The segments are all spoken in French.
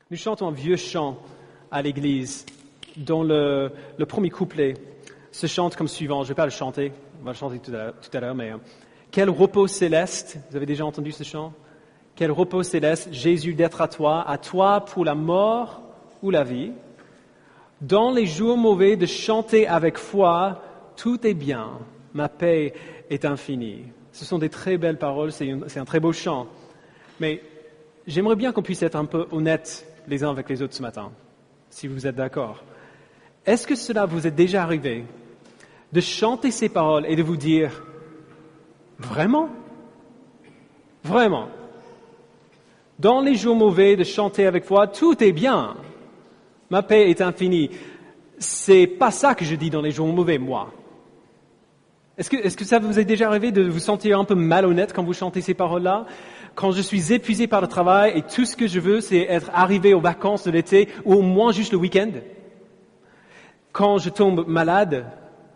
Nous chantons un vieux chant à l'église, dont le premier couplet se chante comme suivant. Je ne vais pas le chanter, on va le chanter tout à l'heure, mais quel repos céleste, vous avez déjà entendu ce chant? Quel repos céleste, Jésus, d'être à toi pour la mort ou la vie. Dans les jours mauvais, de chanter avec foi, tout est bien, ma paix est infinie. Ce sont des très belles paroles, c'est un très beau chant. Mais j'aimerais bien qu'on puisse être un peu honnêtes les uns avec les autres ce matin, si vous êtes d'accord. Est-ce que cela vous est déjà arrivé de chanter ces paroles et de vous dire « Vraiment? Vraiment? Dans les jours mauvais, de chanter avec foi, tout est bien. Ma paix est infinie. » C'est pas ça que je dis dans les jours mauvais, moi. Est-ce que ça vous est déjà arrivé de vous sentir un peu malhonnête quand vous chantez ces paroles-là? Quand je suis épuisé par le travail et tout ce que je veux, c'est être arrivé aux vacances de l'été ou au moins juste le week-end? Quand je tombe malade,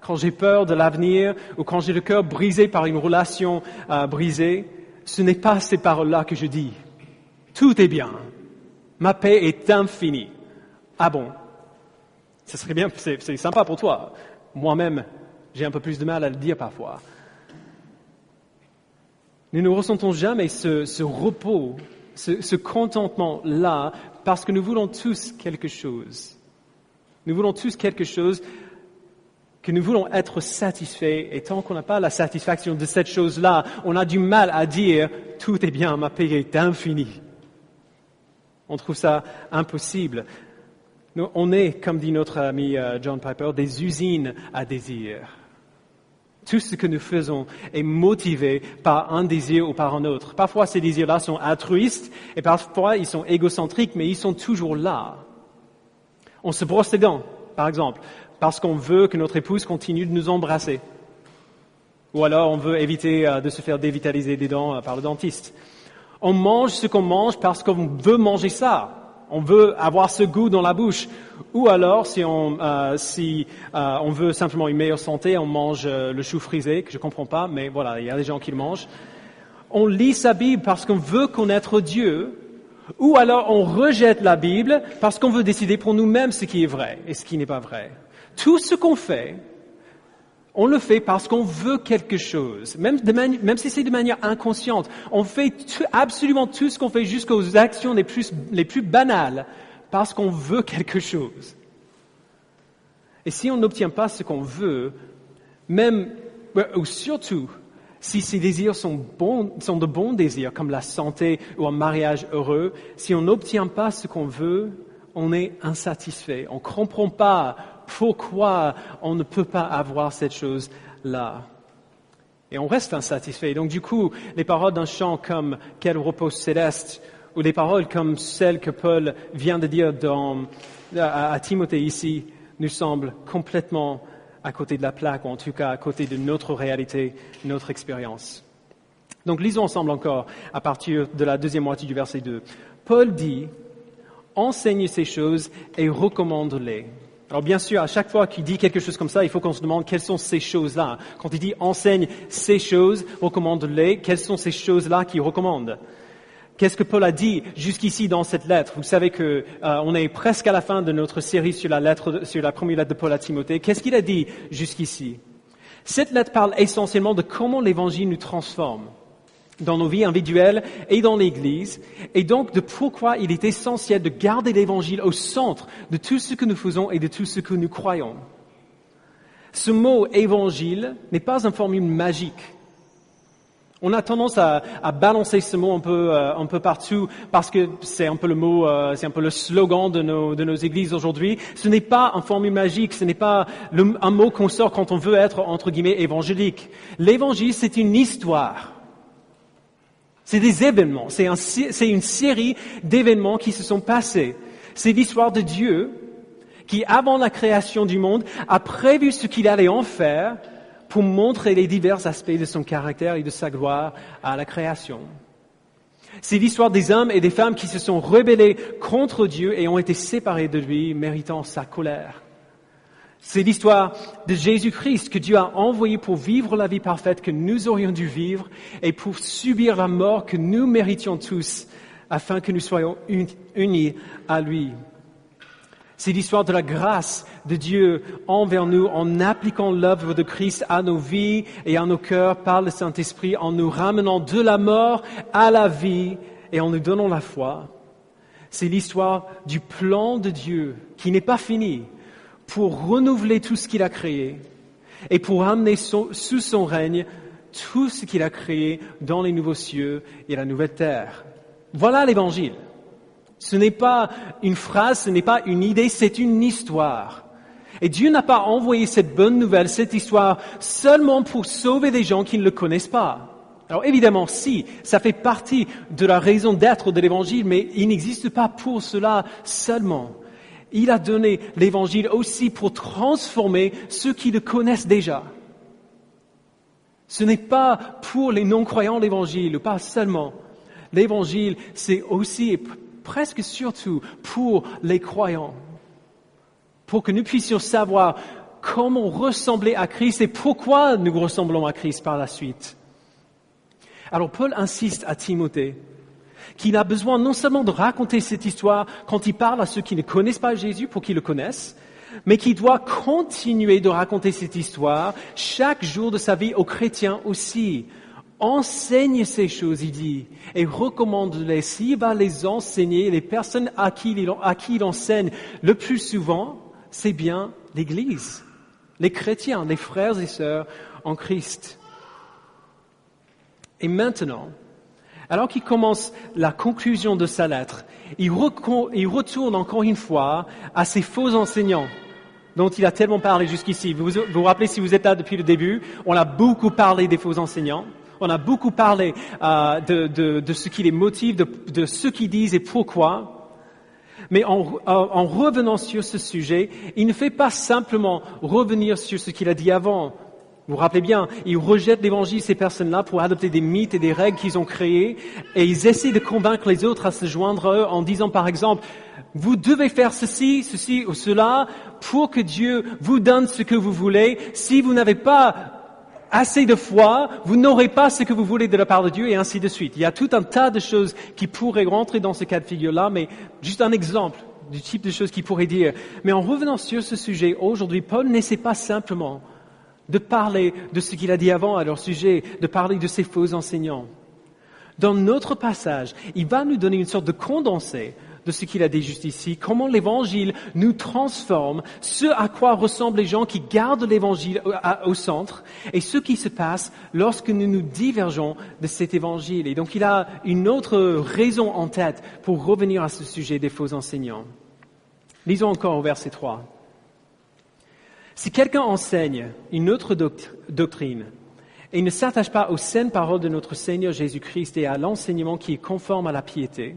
quand j'ai peur de l'avenir ou quand j'ai le cœur brisé par une relation brisée, ce n'est pas ces paroles-là que je dis. Tout est bien. Ma paix est infinie. Ah bon? Ce serait bien, c'est sympa pour toi. Moi-même, j'ai un peu plus de mal à le dire parfois. Nous ne ressentons jamais ce repos, ce contentement-là, parce que nous voulons tous quelque chose. Nous voulons tous quelque chose que nous voulons être satisfaits, et tant qu'on n'a pas la satisfaction de cette chose-là, on a du mal à dire « tout est bien, ma paix est infinie ». On trouve ça impossible. On est, comme dit notre ami John Piper, des usines à désir. Tout ce que nous faisons est motivé par un désir ou par un autre. Parfois, ces désirs-là sont altruistes et parfois, ils sont égocentriques, mais ils sont toujours là. On se brosse les dents, par exemple, parce qu'on veut que notre épouse continue de nous embrasser. Ou alors, on veut éviter de se faire dévitaliser les dents par le dentiste. On mange ce qu'on mange parce qu'on veut manger ça. On veut avoir ce goût dans la bouche. Ou alors, si on veut simplement une meilleure santé, on mange le chou frisé, que je comprends pas, mais voilà, il y a des gens qui le mangent. On lit sa Bible parce qu'on veut connaître Dieu. Ou alors, on rejette la Bible parce qu'on veut décider pour nous-mêmes ce qui est vrai et ce qui n'est pas vrai. Tout ce qu'on fait, on le fait parce qu'on veut quelque chose, même si c'est de manière inconsciente. On fait absolument tout ce qu'on fait jusqu'aux actions les plus banales parce qu'on veut quelque chose. Et si on n'obtient pas ce qu'on veut, ou surtout, si ces désirs sont de bons désirs, comme la santé ou un mariage heureux, si on n'obtient pas ce qu'on veut, on est insatisfait. On ne comprend pas pourquoi on ne peut pas avoir cette chose-là. Et on reste insatisfait. Donc du coup, les paroles d'un chant comme « Quel repos céleste » ou les paroles comme celles que Paul vient de dire à Timothée ici, nous semblent complètement à côté de la plaque, ou en tout cas à côté de notre réalité, notre expérience. Donc lisons ensemble encore à partir de la deuxième moitié du verset 2. Paul dit « Enseigne ces choses et recommande-les ». Alors bien sûr, à chaque fois qu'il dit quelque chose comme ça, il faut qu'on se demande quelles sont ces choses-là. Quand il dit « enseigne ces choses, recommande-les », quelles sont ces choses-là qu'il recommande? Qu'est-ce que Paul a dit jusqu'ici dans cette lettre? Vous savez que on est presque à la fin de notre série sur la première lettre de Paul à Timothée. Qu'est-ce qu'il a dit jusqu'ici? Cette lettre parle essentiellement de comment l'Évangile nous transforme dans nos vies individuelles et dans l'Église, et donc de pourquoi il est essentiel de garder l'Évangile au centre de tout ce que nous faisons et de tout ce que nous croyons. Ce mot « Évangile » n'est pas une formule magique. On a tendance à balancer ce mot un peu partout parce que c'est un peu le mot, c'est un peu le slogan de nos églises aujourd'hui. Ce n'est pas une formule magique, ce n'est pas un mot qu'on sort quand on veut être entre guillemets évangélique. L'évangile, c'est une histoire. C'est des événements. C'est une série d'événements qui se sont passés. C'est l'histoire de Dieu qui, avant la création du monde, a prévu ce qu'il allait en faire pour montrer les divers aspects de son caractère et de sa gloire à la création. C'est l'histoire des hommes et des femmes qui se sont rebellés contre Dieu et ont été séparés de lui, méritant sa colère. C'est l'histoire de Jésus-Christ que Dieu a envoyé pour vivre la vie parfaite que nous aurions dû vivre et pour subir la mort que nous méritions tous afin que nous soyons unis à lui. C'est l'histoire de la grâce de Dieu envers nous en appliquant l'œuvre de Christ à nos vies et à nos cœurs par le Saint-Esprit, en nous ramenant de la mort à la vie et en nous donnant la foi. C'est l'histoire du plan de Dieu qui n'est pas fini pour renouveler tout ce qu'il a créé et pour amener sous son règne tout ce qu'il a créé dans les nouveaux cieux et la nouvelle terre. Voilà l'Évangile. Ce n'est pas une phrase, ce n'est pas une idée, c'est une histoire. Et Dieu n'a pas envoyé cette bonne nouvelle, cette histoire, seulement pour sauver des gens qui ne le connaissent pas. Alors évidemment, si, ça fait partie de la raison d'être de l'Évangile, mais il n'existe pas pour cela seulement. Il a donné l'Évangile aussi pour transformer ceux qui le connaissent déjà. Ce n'est pas pour les non-croyants l'Évangile, pas seulement. L'Évangile, c'est aussi presque surtout pour les croyants, pour que nous puissions savoir comment ressembler à Christ et pourquoi nous ressemblons à Christ par la suite. Alors Paul insiste à Timothée qu'il a besoin non seulement de raconter cette histoire quand il parle à ceux qui ne connaissent pas Jésus pour qu'ils le connaissent, mais qu'il doit continuer de raconter cette histoire chaque jour de sa vie aux chrétiens aussi. Enseigne ces choses, il dit, et recommande-les. S'il va les enseigner, les personnes à qui il enseigne le plus souvent, c'est bien l'Église, les chrétiens, les frères et sœurs en Christ. Et maintenant, alors qu'il commence la conclusion de sa lettre, il retourne encore une fois à ces faux enseignants dont il a tellement parlé jusqu'ici. Vous vous rappelez, si vous êtes là depuis le début, on a beaucoup parlé des faux enseignants. On a beaucoup parlé de ce qui les motive, de ce qu'ils disent et pourquoi. Mais en revenant sur ce sujet, il ne fait pas simplement revenir sur ce qu'il a dit avant. Vous vous rappelez bien, il rejette l'évangile, ces personnes-là, pour adopter des mythes et des règles qu'ils ont créées, et ils essaient de convaincre les autres à se joindre à eux en disant, par exemple, vous devez faire ceci ou cela pour que Dieu vous donne ce que vous voulez. Si vous n'avez pas assez de foi, vous n'aurez pas ce que vous voulez de la part de Dieu, et ainsi de suite. Il y a tout un tas de choses qui pourraient rentrer dans ce cas de figure-là, mais juste un exemple du type de choses qu'il pourrait dire. Mais en revenant sur ce sujet, aujourd'hui, Paul n'essaie pas simplement de parler de ce qu'il a dit avant à leur sujet, de parler de ces faux enseignants. Dans notre passage, il va nous donner une sorte de condensé de ce qu'il a dit juste ici, comment l'Évangile nous transforme, ce à quoi ressemblent les gens qui gardent l'Évangile au centre, et ce qui se passe lorsque nous nous divergeons de cet Évangile. Et donc il a une autre raison en tête pour revenir à ce sujet des faux enseignants. Lisons encore au verset 3. Si quelqu'un enseigne une autre doctrine et ne s'attache pas aux saines paroles de notre Seigneur Jésus-Christ et à l'enseignement qui est conforme à la piété,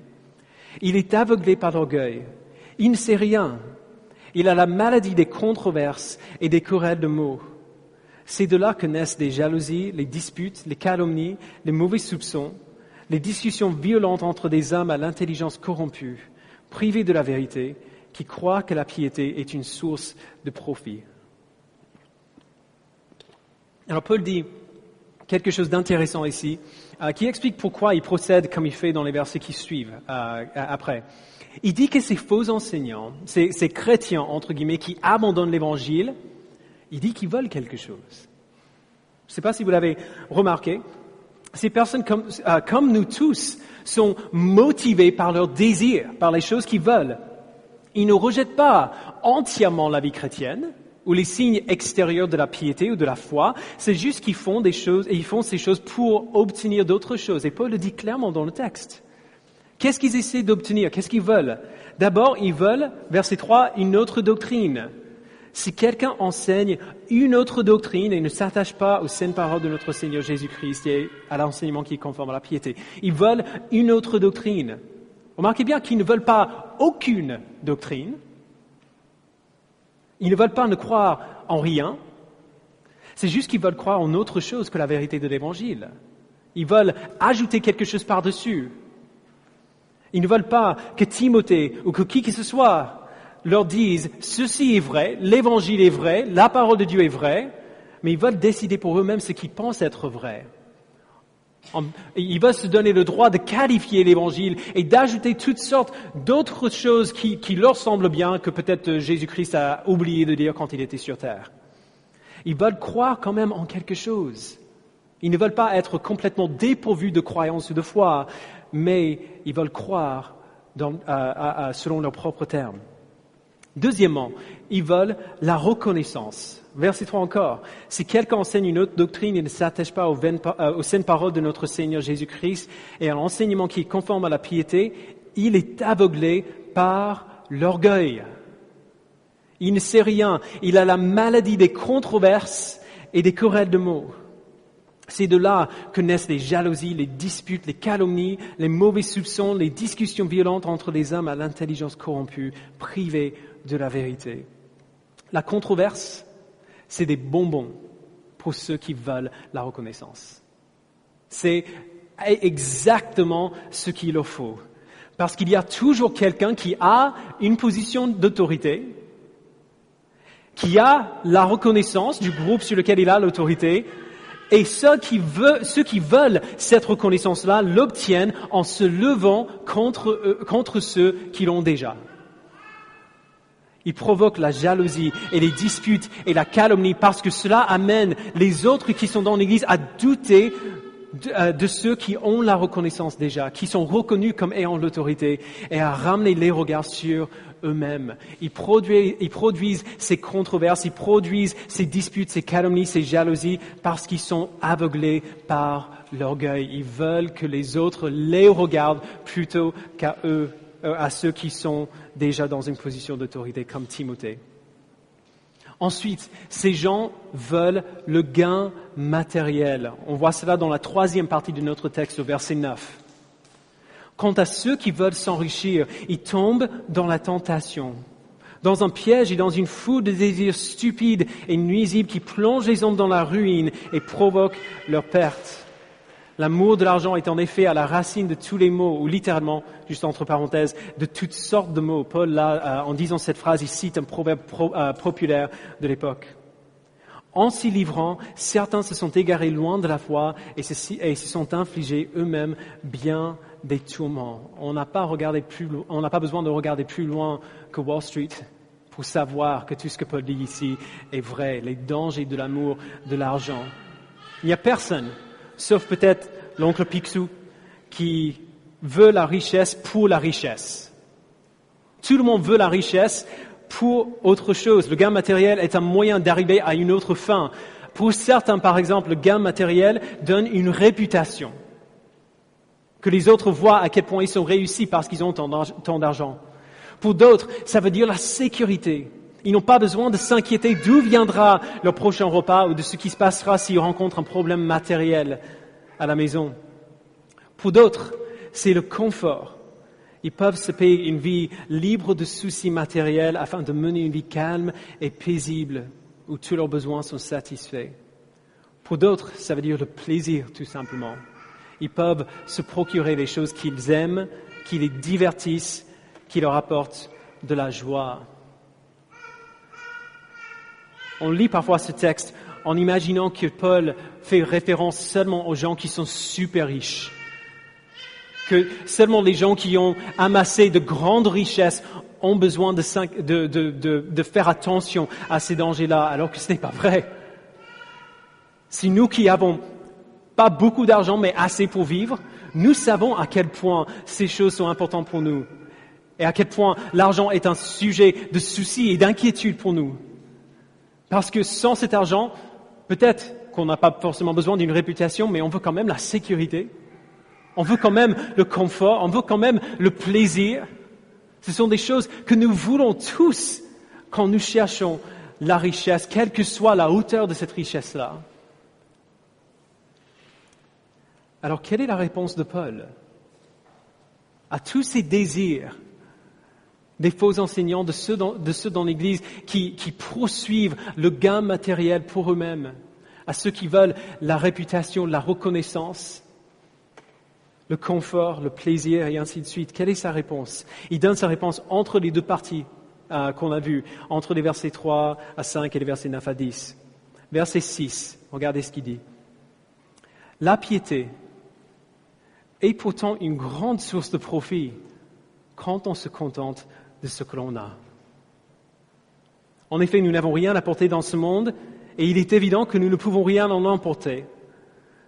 il est aveuglé par l'orgueil. Il ne sait rien. Il a la maladie des controverses et des querelles de mots. C'est de là que naissent les jalousies, les disputes, les calomnies, les mauvais soupçons, les discussions violentes entre des hommes à l'intelligence corrompue, privés de la vérité, qui croient que la piété est une source de profit. Alors Paul dit quelque chose d'intéressant ici, qui explique pourquoi il procède comme il fait dans les versets qui suivent après. Il dit que ces faux enseignants, ces chrétiens, entre guillemets, qui abandonnent l'Évangile, il dit qu'ils veulent quelque chose. Je ne sais pas si vous l'avez remarqué, ces personnes, comme nous tous, sont motivées par leur désir, par les choses qu'ils veulent. Ils ne rejettent pas entièrement la vie chrétienne, ou les signes extérieurs de la piété ou de la foi, c'est juste qu'ils font des choses, et ils font ces choses pour obtenir d'autres choses. Et Paul le dit clairement dans le texte. Qu'est-ce qu'ils essaient d'obtenir? Qu'est-ce qu'ils veulent? D'abord, ils veulent, verset 3, une autre doctrine. Si quelqu'un enseigne une autre doctrine et ne s'attache pas aux saines paroles de notre Seigneur Jésus-Christ et à l'enseignement qui est conforme à la piété, ils veulent une autre doctrine. Remarquez bien qu'ils ne veulent pas aucune doctrine. Ils ne veulent pas ne croire en rien. C'est juste qu'ils veulent croire en autre chose que la vérité de l'Évangile. Ils veulent ajouter quelque chose par-dessus. Ils ne veulent pas que Timothée ou que qui que ce soit leur dise « ceci est vrai, l'Évangile est vrai, la parole de Dieu est vraie », mais ils veulent décider pour eux-mêmes ce qu'ils pensent être vrai. Ils veulent se donner le droit de qualifier l'Évangile et d'ajouter toutes sortes d'autres choses qui leur semblent bien, que peut-être Jésus-Christ a oublié de dire quand il était sur terre. Ils veulent croire quand même en quelque chose. Ils ne veulent pas être complètement dépourvus de croyance ou de foi, mais ils veulent croire selon leurs propres termes. Deuxièmement, ils veulent la reconnaissance. Verset 3 encore. Si quelqu'un enseigne une autre doctrine et ne s'attache pas aux saintes paroles de notre Seigneur Jésus-Christ et à l'enseignement qui est conforme à la piété, il est aveuglé par l'orgueil. Il ne sait rien. Il a la maladie des controverses et des querelles de mots. C'est de là que naissent les jalousies, les disputes, les calomnies, les mauvais soupçons, les discussions violentes entre les hommes à l'intelligence corrompue, privés de la vérité. La controverse, c'est des bonbons pour ceux qui veulent la reconnaissance. C'est exactement ce qu'il leur faut. Parce qu'il y a toujours quelqu'un qui a une position d'autorité, qui a la reconnaissance du groupe sur lequel il a l'autorité, et ceux qui veulent cette reconnaissance-là l'obtiennent en se levant contre ceux qui l'ont déjà. Ils provoquent la jalousie et les disputes et la calomnie parce que cela amène les autres qui sont dans l'Église à douter de ceux qui ont la reconnaissance déjà, qui sont reconnus comme ayant l'autorité, et à ramener les regards sur eux-mêmes. Ils produisent ces controverses, ils produisent ces disputes, ces calomnies, ces jalousies, parce qu'ils sont aveuglés par l'orgueil. Ils veulent que les autres les regardent plutôt qu'à eux, à ceux qui sont déjà dans une position d'autorité, comme Timothée. Ensuite, ces gens veulent le gain matériel. On voit cela dans la 3e partie de notre texte, au verset 9. Quant à ceux qui veulent s'enrichir, ils tombent dans la tentation, dans un piège et dans une foule de désirs stupides et nuisibles qui plongent les hommes dans la ruine et provoquent leur perte. L'amour de l'argent est en effet à la racine de tous les maux, ou littéralement, juste entre parenthèses, de toutes sortes de maux. Paul, là, en disant cette phrase, il cite un proverbe populaire de l'époque. En s'y livrant, certains se sont égarés loin de la foi et se sont infligés eux-mêmes bien des tourments. On n'a pas besoin de regarder plus loin que Wall Street pour savoir que tout ce que Paul dit ici est vrai, les dangers de l'amour de l'argent. Il n'y a personne, sauf peut-être l'oncle Picsou, qui veut la richesse pour la richesse. Tout le monde veut la richesse pour autre chose. Le gain matériel est un moyen d'arriver à une autre fin. Pour certains, par exemple, le gain matériel donne une réputation. Que les autres voient à quel point ils sont réussis parce qu'ils ont tant d'argent. Pour d'autres, ça veut dire la sécurité. Ils n'ont pas besoin de s'inquiéter d'où viendra leur prochain repas ou de ce qui se passera s'ils rencontrent un problème matériel à la maison. Pour d'autres, c'est le confort. Ils peuvent se payer une vie libre de soucis matériels afin de mener une vie calme et paisible où tous leurs besoins sont satisfaits. Pour d'autres, ça veut dire le plaisir tout simplement. Ils peuvent se procurer les choses qu'ils aiment, qui les divertissent, qui leur apportent de la joie. On lit parfois ce texte en imaginant que Paul fait référence seulement aux gens qui sont super riches, que seulement les gens qui ont amassé de grandes richesses ont besoin de faire attention à ces dangers-là, alors que ce n'est pas vrai. Si nous qui avons pas beaucoup d'argent, mais assez pour vivre, nous savons à quel point ces choses sont importantes pour nous et à quel point l'argent est un sujet de souci et d'inquiétude pour nous. Parce que sans cet argent, peut-être qu'on n'a pas forcément besoin d'une réputation, mais on veut quand même la sécurité. On veut quand même le confort, on veut quand même le plaisir. Ce sont des choses que nous voulons tous quand nous cherchons la richesse, quelle que soit la hauteur de cette richesse-là. Alors, quelle est la réponse de Paul à tous ces désirs des faux enseignants, de ceux dans l'Église qui poursuivent le gain matériel pour eux-mêmes, à ceux qui veulent la réputation, la reconnaissance, le confort, le plaisir et ainsi de suite? Quelle est sa réponse? Il donne sa réponse entre les deux parties qu'on a vues, entre les versets 3 à 5 et les versets 9 à 10. Verset 6, regardez ce qu'il dit. La piété est pourtant une grande source de profit quand on se contente de ce que l'on a. En effet, nous n'avons rien à porter dans ce monde et il est évident que nous ne pouvons rien en emporter.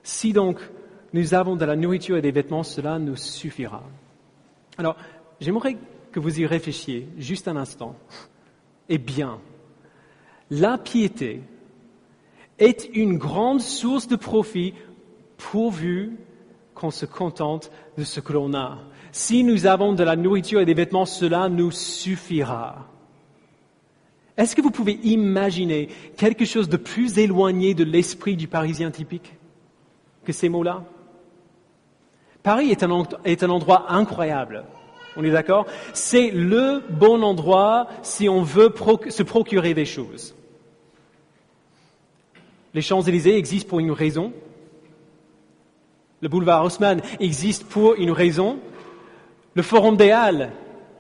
Si donc nous avons de la nourriture et des vêtements, cela nous suffira. Alors, j'aimerais que vous y réfléchissiez juste un instant. Eh bien, la piété est une grande source de profit pourvu qu'on se contente de ce que l'on a. Si nous avons de la nourriture et des vêtements, cela nous suffira. Est-ce que vous pouvez imaginer quelque chose de plus éloigné de l'esprit du Parisien typique que ces mots-là? Paris est un endroit incroyable. On est d'accord? C'est le bon endroit si on veut se procurer des choses. Les Champs-Élysées existent pour une raison. Le boulevard Haussmann existe pour une raison. Le Forum des Halles,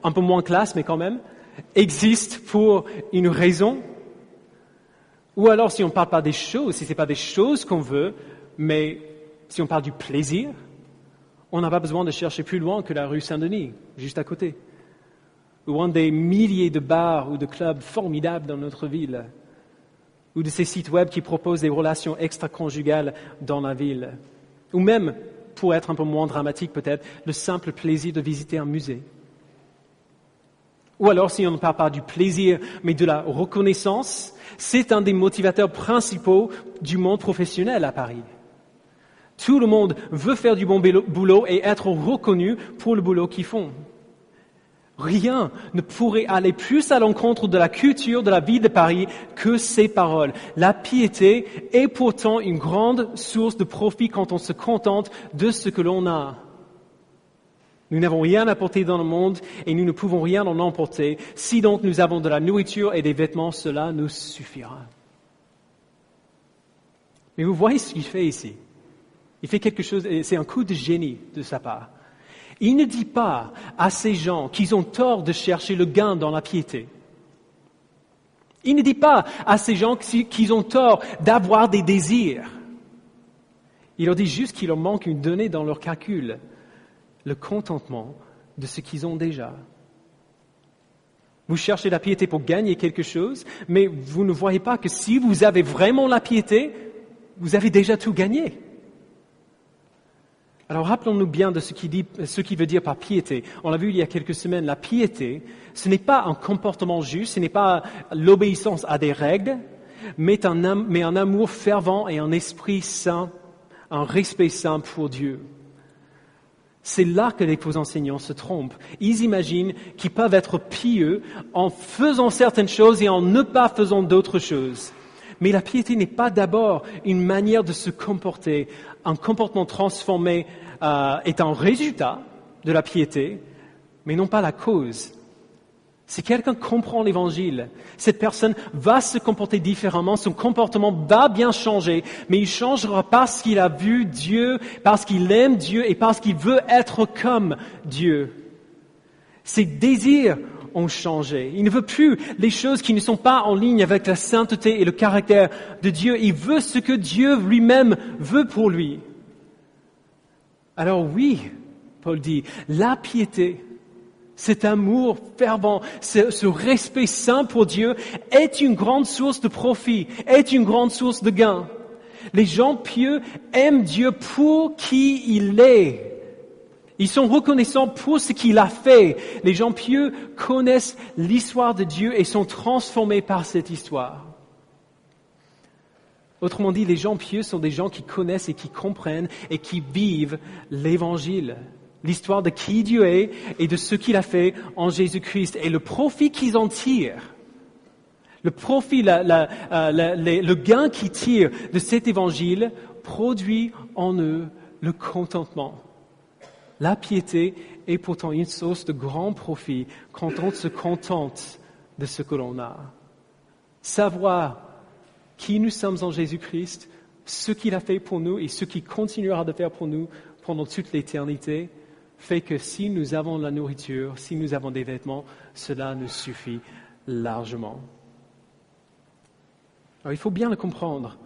un peu moins classe, mais quand même, existe pour une raison. Ou alors, si on ne parle pas des choses, si ce n'est pas des choses qu'on veut, mais si on parle du plaisir, on n'a pas besoin de chercher plus loin que la rue Saint-Denis, juste à côté. Ou un des milliers de bars ou de clubs formidables dans notre ville. Ou de ces sites web qui proposent des relations extra-conjugales dans la ville. Ou même, pour être un peu moins dramatique peut-être, le simple plaisir de visiter un musée. Ou alors, si on ne parle pas du plaisir, mais de la reconnaissance, c'est un des motivateurs principaux du monde professionnel à Paris. Tout le monde veut faire du bon boulot et être reconnu pour le boulot qu'ils font. Rien ne pourrait aller plus à l'encontre de la culture de la ville de Paris que ces paroles. La piété est pourtant une grande source de profit quand on se contente de ce que l'on a. Nous n'avons rien à porter dans le monde et nous ne pouvons rien en emporter. Si donc nous avons de la nourriture et des vêtements, cela nous suffira. Mais vous voyez ce qu'il fait ici. Il fait quelque chose, et c'est un coup de génie de sa part. Il ne dit pas à ces gens qu'ils ont tort de chercher le gain dans la piété. Il ne dit pas à ces gens qu'ils ont tort d'avoir des désirs. Il leur dit juste qu'il leur manque une donnée dans leur calcul, le contentement de ce qu'ils ont déjà. Vous cherchez la piété pour gagner quelque chose, mais vous ne voyez pas que si vous avez vraiment la piété, vous avez déjà tout gagné. Alors rappelons-nous bien de ce qui veut dire par piété. On l'a vu il y a quelques semaines, la piété, ce n'est pas un comportement juste, ce n'est pas l'obéissance à des règles, mais un amour fervent et un esprit saint, un respect saint pour Dieu. C'est là que les faux enseignants se trompent. Ils imaginent qu'ils peuvent être pieux en faisant certaines choses et en ne pas faisant d'autres choses. Mais la piété n'est pas d'abord une manière de se comporter. Un comportement transformé est un résultat de la piété, mais non pas la cause. Si quelqu'un comprend l'Évangile, cette personne va se comporter différemment, son comportement va bien changer, mais il changera parce qu'il a vu Dieu, parce qu'il aime Dieu et parce qu'il veut être comme Dieu. Ses désirs ont changé. Il ne veut plus les choses qui ne sont pas en ligne avec la sainteté et le caractère de Dieu. Il veut ce que Dieu lui-même veut pour lui. Alors oui, Paul dit, la piété, cet amour fervent, ce respect saint pour Dieu est une grande source de profit, est une grande source de gain. Les gens pieux aiment Dieu pour qui il est. Ils sont reconnaissants pour ce qu'il a fait. Les gens pieux connaissent l'histoire de Dieu et sont transformés par cette histoire. Autrement dit, les gens pieux sont des gens qui connaissent et qui comprennent et qui vivent l'Évangile, l'histoire de qui Dieu est et de ce qu'il a fait en Jésus-Christ et le profit qu'ils en tirent. Le profit, le gain qu'ils tirent de cet Évangile produit en eux le contentement. La piété est pourtant une source de grand profit quand on se contente de ce que l'on a. Savoir qui nous sommes en Jésus-Christ, ce qu'il a fait pour nous et ce qu'il continuera de faire pour nous pendant toute l'éternité, fait que si nous avons la nourriture, si nous avons des vêtements, cela nous suffit largement. Alors il faut bien le comprendre.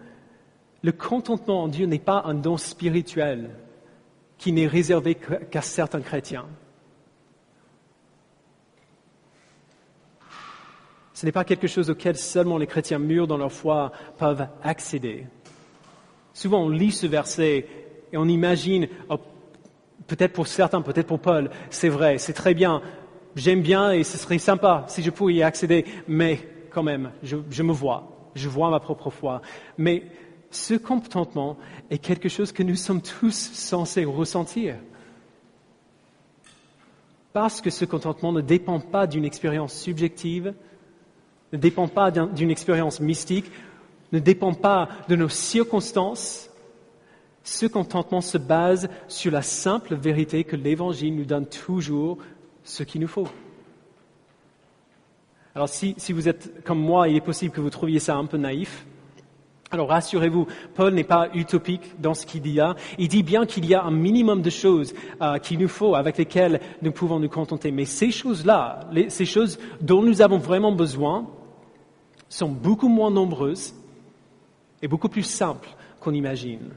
Le contentement en Dieu n'est pas un don spirituel qui n'est réservé qu'à certains chrétiens. Ce n'est pas quelque chose auquel seulement les chrétiens mûrs dans leur foi peuvent accéder. Souvent, on lit ce verset et on imagine, oh, peut-être pour certains, peut-être pour Paul, c'est vrai, c'est très bien, j'aime bien et ce serait sympa si je pouvais y accéder, mais quand même, je me vois, je vois ma propre foi. Mais ce contentement est quelque chose que nous sommes tous censés ressentir. Parce que ce contentement ne dépend pas d'une expérience subjective, ne dépend pas d'une expérience mystique, ne dépend pas de nos circonstances. Ce contentement se base sur la simple vérité que l'Évangile nous donne toujours ce qu'il nous faut. Alors si vous êtes comme moi, il est possible que vous trouviez ça un peu naïf. Alors rassurez-vous, Paul n'est pas utopique dans ce qu'il dit là. Il dit bien qu'il y a un minimum de choses qu'il nous faut, avec lesquelles nous pouvons nous contenter. Mais ces choses-là, ces choses dont nous avons vraiment besoin, sont beaucoup moins nombreuses et beaucoup plus simples qu'on imagine.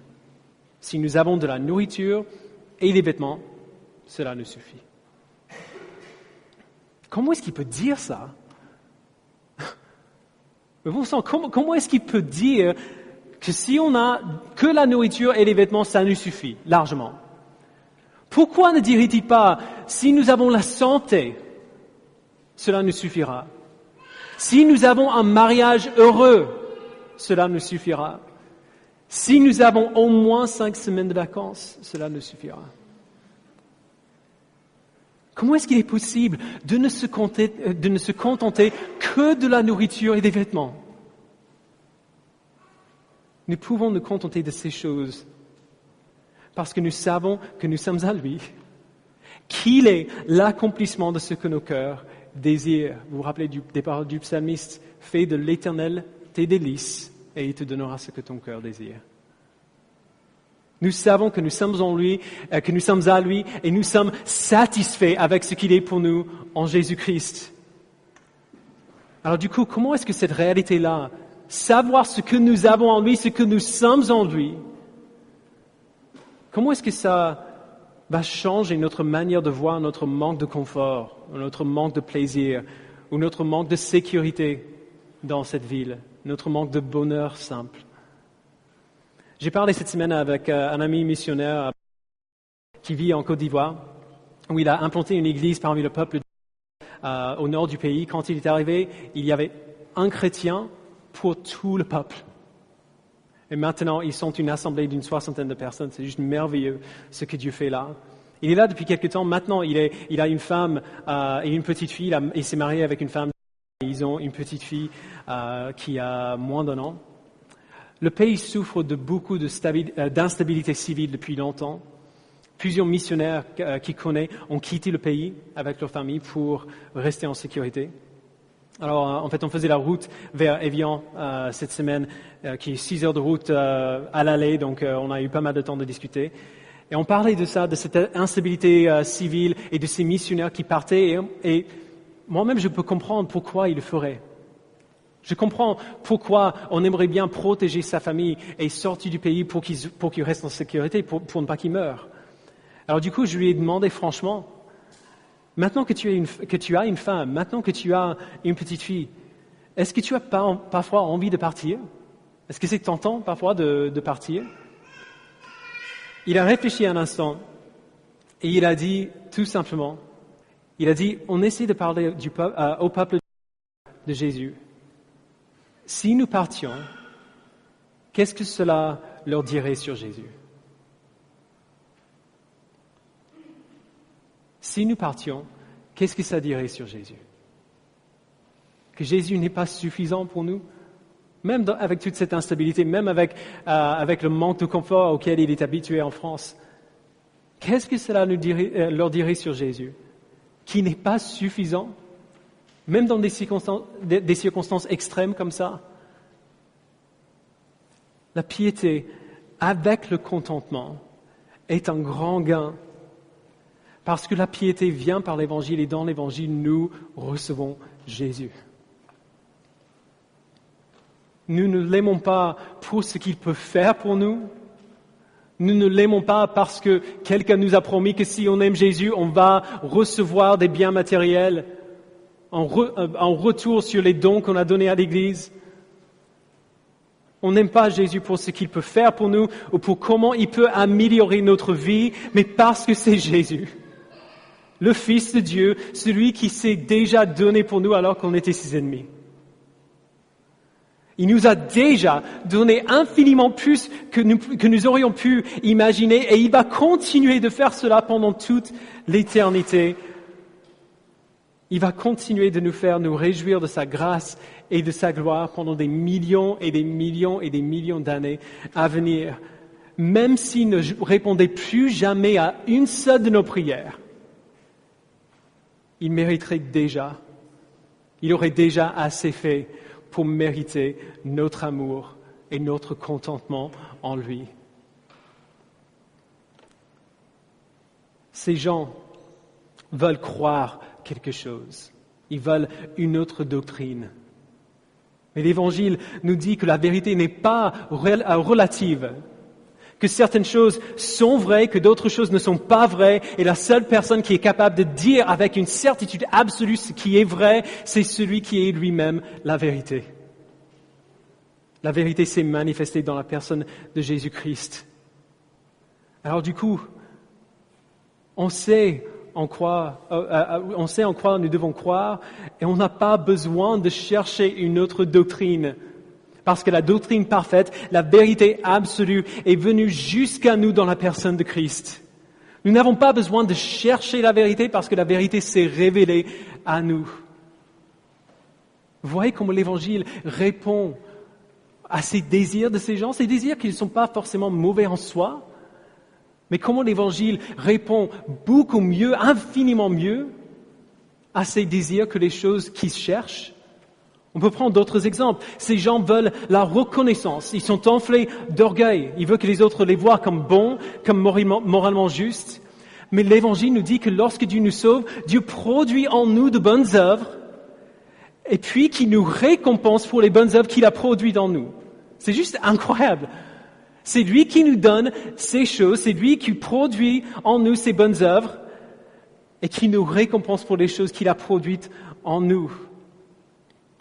Si nous avons de la nourriture et des vêtements, cela nous suffit. Comment est-ce qu'il peut dire ça? Comment est-ce qu'il peut dire que si on a que la nourriture et les vêtements, ça nous suffit largement? Pourquoi ne dirait-il pas, si nous avons la santé, cela nous suffira? Si nous avons un mariage heureux, cela nous suffira. Si nous avons au moins 5 semaines de vacances, cela nous suffira. Comment est-ce qu'il est possible de ne se contenter que de la nourriture et des vêtements? Nous pouvons nous contenter de ces choses parce que nous savons que nous sommes à lui, qu'il est l'accomplissement de ce que nos cœurs désirent. Vous vous rappelez des paroles du psalmiste, « Fais de l'Éternel tes délices et il te donnera ce que ton cœur désire. » Nous savons que nous sommes en lui, que nous sommes à lui et nous sommes satisfaits avec ce qu'il est pour nous en Jésus-Christ. Alors du coup, comment est-ce que cette réalité-là, savoir ce que nous avons en lui, ce que nous sommes en lui, comment est-ce que ça va changer notre manière de voir notre manque de confort, notre manque de plaisir, ou notre manque de sécurité dans cette ville, notre manque de bonheur simple? J'ai parlé cette semaine avec un ami missionnaire qui vit en Côte d'Ivoire, où il a implanté une église parmi le peuple au nord du pays. Quand il est arrivé, il y avait un chrétien pour tout le peuple. Et maintenant, ils sont une assemblée d'une 60aine de personnes. C'est juste merveilleux ce que Dieu fait là. Il est là depuis quelque temps. Maintenant, il a une femme et une petite fille. Il s'est marié avec une femme. Ils ont une petite fille qui a moins d'1 an. Le pays souffre de beaucoup d'instabilité civile depuis longtemps. Plusieurs missionnaires qu'il connaît ont quitté le pays avec leur famille pour rester en sécurité. Alors, en fait, on faisait la route vers Évian cette semaine, qui est 6 heures de route à l'aller, donc on a eu pas mal de temps de discuter. Et on parlait de ça, de cette instabilité civile et de ces missionnaires qui partaient. Et moi-même, je peux comprendre pourquoi ils le feraient. Je comprends pourquoi on aimerait bien protéger sa famille et sortir du pays pour qu'il reste en sécurité, pour ne pas qu'il meure. Alors du coup, je lui ai demandé franchement, maintenant que tu as une femme, maintenant que tu as une petite fille, est-ce que tu as parfois envie de partir? Est-ce que c'est tentant parfois de partir? Il a réfléchi un instant et il a dit tout simplement, on essaie de parler au peuple de Jésus. Si nous partions, qu'est-ce que cela leur dirait sur Jésus? Si nous partions, qu'est-ce que ça dirait sur Jésus? Que Jésus n'est pas suffisant pour nous? Même avec toute cette instabilité, même avec le manque de confort auquel il est habitué en France. Qu'est-ce que cela leur dirait sur Jésus? Qui n'est pas suffisant? Même dans des circonstances extrêmes comme ça. La piété avec le contentement est un grand gain. Parce que la piété vient par l'Évangile et dans l'Évangile, nous recevons Jésus. Nous ne l'aimons pas pour ce qu'il peut faire pour nous, Nous ne l'aimons pas parce que quelqu'un nous a promis que si on aime Jésus, on va recevoir des biens matériels en retour sur les dons qu'on a donnés à l'Église. On n'aime pas Jésus pour ce qu'il peut faire pour nous ou pour comment il peut améliorer notre vie, mais parce que c'est Jésus, le Fils de Dieu, celui qui s'est déjà donné pour nous alors qu'on était ses ennemis. Il nous a déjà donné infiniment plus que nous aurions pu imaginer et il va continuer de faire cela pendant toute l'éternité. Il va continuer de nous faire nous réjouir de sa grâce et de sa gloire pendant des millions et des millions et des millions d'années à venir. Même s'il ne répondait plus jamais à une seule de nos prières, il mériterait déjà, il aurait déjà assez fait pour mériter notre amour et notre contentement en lui. Ces gens veulent croire quelque chose. Ils veulent une autre doctrine. Mais l'Évangile nous dit que la vérité n'est pas relative, que certaines choses sont vraies, que d'autres choses ne sont pas vraies, et la seule personne qui est capable de dire avec une certitude absolue ce qui est vrai, c'est celui qui est lui-même la vérité. La vérité s'est manifestée dans la personne de Jésus-Christ. Alors du coup, on sait en quoi nous devons croire et on n'a pas besoin de chercher une autre doctrine. Parce que la doctrine parfaite, la vérité absolue est venue jusqu'à nous dans la personne de Christ. Nous n'avons pas besoin de chercher la vérité parce que la vérité s'est révélée à nous. Vous voyez comment l'Évangile répond à ces désirs de ces gens, ces désirs qui ne sont pas forcément mauvais en soi, mais comment l'Évangile répond beaucoup mieux, infiniment mieux, à ces désirs que les choses qu'ils cherchent. On peut prendre d'autres exemples. Ces gens veulent la reconnaissance. Ils sont enflés d'orgueil. Ils veulent que les autres les voient comme bons, comme moralement justes. Mais l'Évangile nous dit que lorsque Dieu nous sauve, Dieu produit en nous de bonnes œuvres et puis qu'il nous récompense pour les bonnes œuvres qu'il a produites en nous. C'est juste incroyable. C'est lui qui nous donne ces choses, c'est lui qui produit en nous ces bonnes œuvres et qui nous récompense pour les choses qu'il a produites en nous.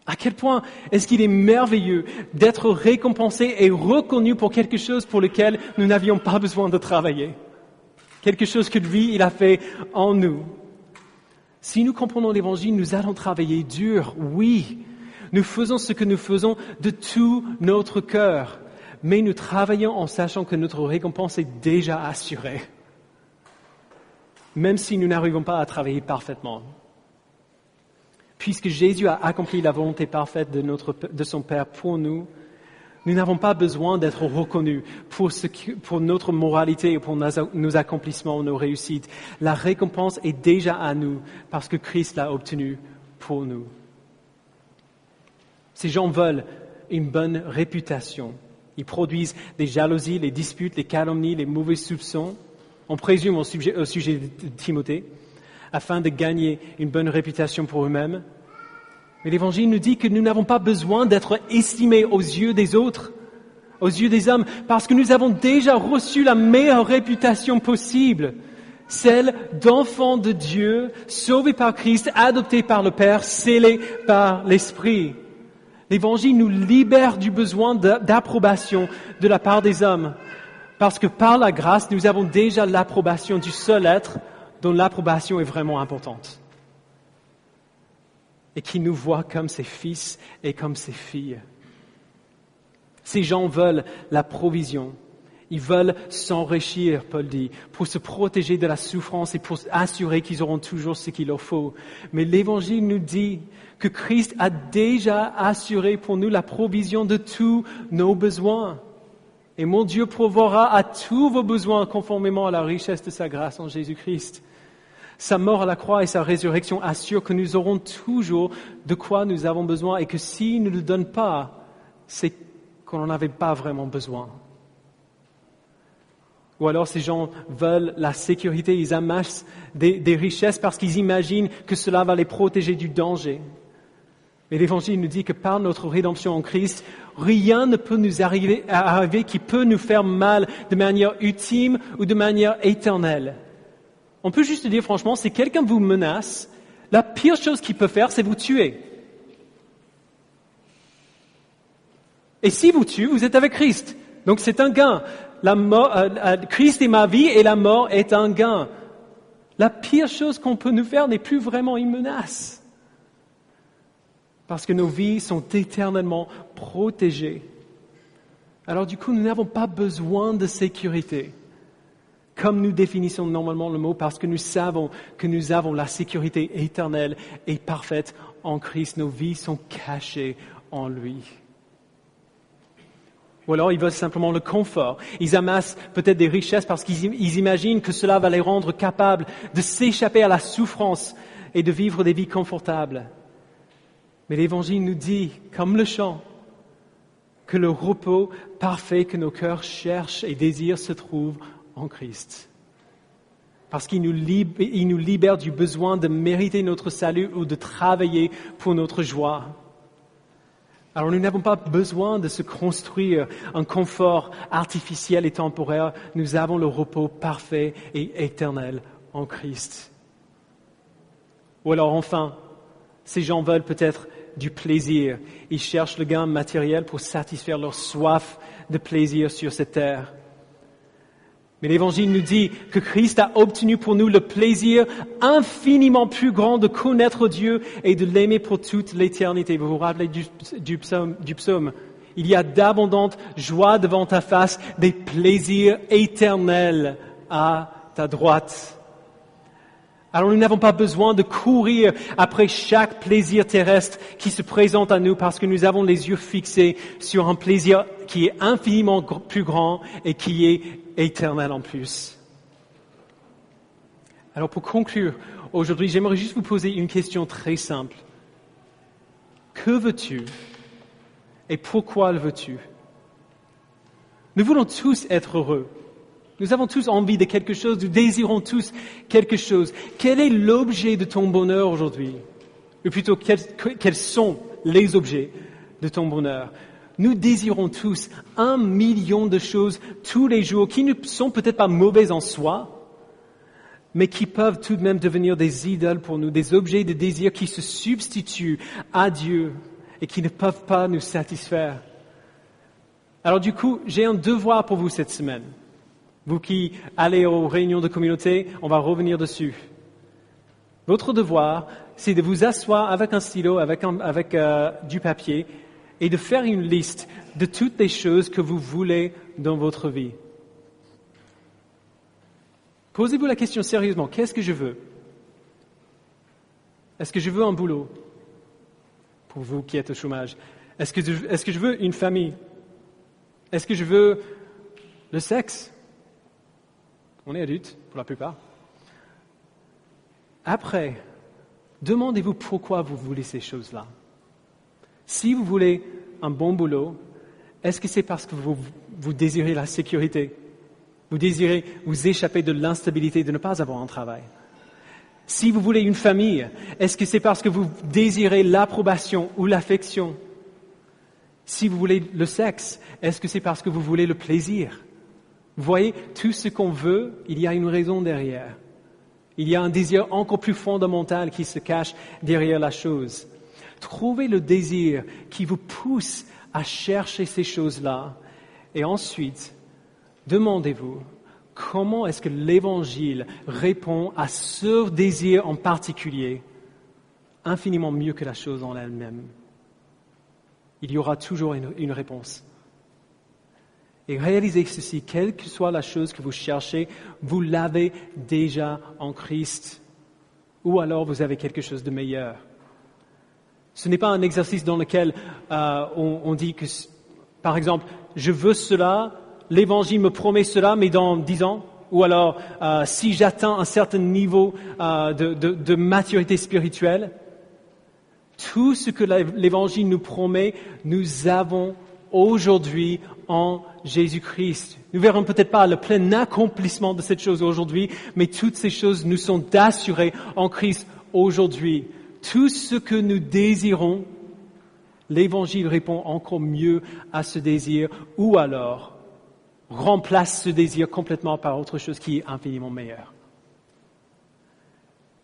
À quel point est-ce qu'il est merveilleux d'être récompensé et reconnu pour quelque chose pour lequel nous n'avions pas besoin de travailler. Quelque chose que lui, il a fait en nous. Si nous comprenons l'Évangile, nous allons travailler dur, oui. Nous faisons ce que nous faisons de tout notre cœur. Mais nous travaillons en sachant que notre récompense est déjà assurée. Même si nous n'arrivons pas à travailler parfaitement. Puisque Jésus a accompli la volonté parfaite de son Père pour nous, nous n'avons pas besoin d'être reconnus pour notre moralité et pour nos accomplissements, nos réussites. La récompense est déjà à nous parce que Christ l'a obtenue pour nous. Ces gens veulent une bonne réputation. Ils produisent des jalousies, les disputes, les calomnies, les mauvais soupçons. On présume au sujet de Timothée, afin de gagner une bonne réputation pour eux-mêmes. Mais l'Évangile nous dit que nous n'avons pas besoin d'être estimés aux yeux des autres, aux yeux des hommes, parce que nous avons déjà reçu la meilleure réputation possible, celle d'enfants de Dieu, sauvés par Christ, adoptés par le Père, scellés par l'Esprit. L'Évangile nous libère du besoin d'approbation de la part des hommes, parce que par la grâce, nous avons déjà l'approbation du seul être dont l'approbation est vraiment importante. Et qui nous voit comme ses fils et comme ses filles. Ces gens veulent la provision. Ils veulent s'enrichir, Paul dit, pour se protéger de la souffrance et pour assurer qu'ils auront toujours ce qu'il leur faut. Mais l'Évangile nous dit que Christ a déjà assuré pour nous la provision de tous nos besoins. Et mon Dieu pourvoira à tous vos besoins conformément à la richesse de sa grâce en Jésus-Christ. Sa mort à la croix et sa résurrection assurent que nous aurons toujours de quoi nous avons besoin et que s'il ne nous donne pas, c'est qu'on n'en avait pas vraiment besoin. Ou alors ces gens veulent la sécurité, ils amassent des richesses parce qu'ils imaginent que cela va les protéger du danger. Mais l'Évangile nous dit que par notre rédemption en Christ, rien ne peut nous arriver qui peut nous faire mal de manière ultime ou de manière éternelle. On peut juste dire franchement, si quelqu'un vous menace, la pire chose qu'il peut faire, c'est vous tuer. Et si vous tue, vous êtes avec Christ. Donc c'est un gain. Christ est ma vie et la mort est un gain. La pire chose qu'on peut nous faire n'est plus vraiment une menace. Parce que nos vies sont éternellement protégées. Alors du coup, nous n'avons pas besoin de sécurité, comme nous définissons normalement le mot, parce que nous savons que nous avons la sécurité éternelle et parfaite en Christ. Nos vies sont cachées en lui. Ou alors ils veulent simplement le confort. Ils amassent peut-être des richesses parce qu'ils imaginent que cela va les rendre capables de s'échapper à la souffrance et de vivre des vies confortables. Mais l'Évangile nous dit, comme le chant, que le repos parfait que nos cœurs cherchent et désirent se trouve en Christ. Parce qu'il nous libère du besoin de mériter notre salut ou de travailler pour notre joie. Alors nous n'avons pas besoin de se construire un confort artificiel et temporaire. Nous avons le repos parfait et éternel en Christ. Ou alors enfin, ces gens veulent peut-être du plaisir. Ils cherchent le gain matériel pour satisfaire leur soif de plaisir sur cette terre. Mais l'Évangile nous dit que Christ a obtenu pour nous le plaisir infiniment plus grand de connaître Dieu et de l'aimer pour toute l'éternité. Vous vous rappelez du psaume. Il y a d'abondantes joies devant ta face, des plaisirs éternels à ta droite. Alors nous n'avons pas besoin de courir après chaque plaisir terrestre qui se présente à nous parce que nous avons les yeux fixés sur un plaisir qui est infiniment plus grand et qui est éternel en plus. Alors pour conclure, aujourd'hui, j'aimerais juste vous poser une question très simple. Que veux-tu et pourquoi le veux-tu? Nous voulons tous être heureux. Nous avons tous envie de quelque chose, nous désirons tous quelque chose. Quel est l'objet de ton bonheur aujourd'hui? Ou plutôt, quels sont les objets de ton bonheur? Nous désirons tous 1 million de choses tous les jours qui ne sont peut-être pas mauvaises en soi, mais qui peuvent tout de même devenir des idoles pour nous, des objets de désir qui se substituent à Dieu et qui ne peuvent pas nous satisfaire. Alors du coup, j'ai un devoir pour vous cette semaine. Vous qui allez aux réunions de communauté, on va revenir dessus. Votre devoir, c'est de vous asseoir avec un stylo, avec du papier, et de faire une liste de toutes les choses que vous voulez dans votre vie. Posez-vous la question sérieusement, qu'est-ce que je veux? Est-ce que je veux un boulot? Pour vous qui êtes au chômage. Est-ce que je veux une famille? Est-ce que je veux le sexe? On est adultes, pour la plupart. Après, demandez-vous pourquoi vous voulez ces choses-là. Si vous voulez un bon boulot, est-ce que c'est parce que vous désirez la sécurité? Vous désirez vous échapper de l'instabilité de ne pas avoir un travail? Si vous voulez une famille, est-ce que c'est parce que vous désirez l'approbation ou l'affection? Si vous voulez le sexe, est-ce que c'est parce que vous voulez le plaisir? Vous voyez, tout ce qu'on veut, il y a une raison derrière. Il y a un désir encore plus fondamental qui se cache derrière la chose. Trouvez le désir qui vous pousse à chercher ces choses-là. Et ensuite, demandez-vous, comment est-ce que l'Évangile répond à ce désir en particulier, infiniment mieux que la chose en elle-même? Il y aura toujours une réponse. Et réalisez ceci, quelle que soit la chose que vous cherchez, vous l'avez déjà en Christ. Ou alors vous avez quelque chose de meilleur. Ce n'est pas un exercice dans lequel on dit que, par exemple, je veux cela, l'Évangile me promet cela, mais dans 10 ans. Ou alors, si j'atteins un certain niveau de maturité spirituelle, tout ce que l'Évangile nous promet, nous avons aujourd'hui en Jésus-Christ. Nous verrons peut-être pas le plein accomplissement de cette chose aujourd'hui, mais toutes ces choses nous sont assurées en Christ aujourd'hui. Tout ce que nous désirons L'Évangile répond encore mieux à ce désir, ou alors remplace ce désir complètement par autre chose qui est infiniment meilleur.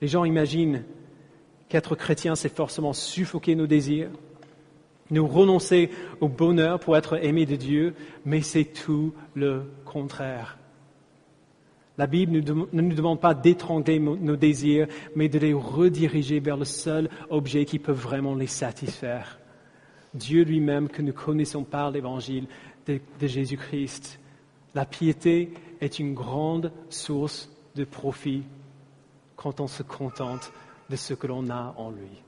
Les gens imaginent qu'être chrétien, c'est forcément suffoquer nos désirs, nous renoncer au bonheur pour être aimés de Dieu, mais c'est tout le contraire. La Bible ne nous demande pas d'étrangler nos désirs, mais de les rediriger vers le seul objet qui peut vraiment les satisfaire. Dieu lui-même que nous connaissons par l'Évangile de Jésus-Christ. La piété est une grande source de profit quand on se contente de ce que l'on a en lui.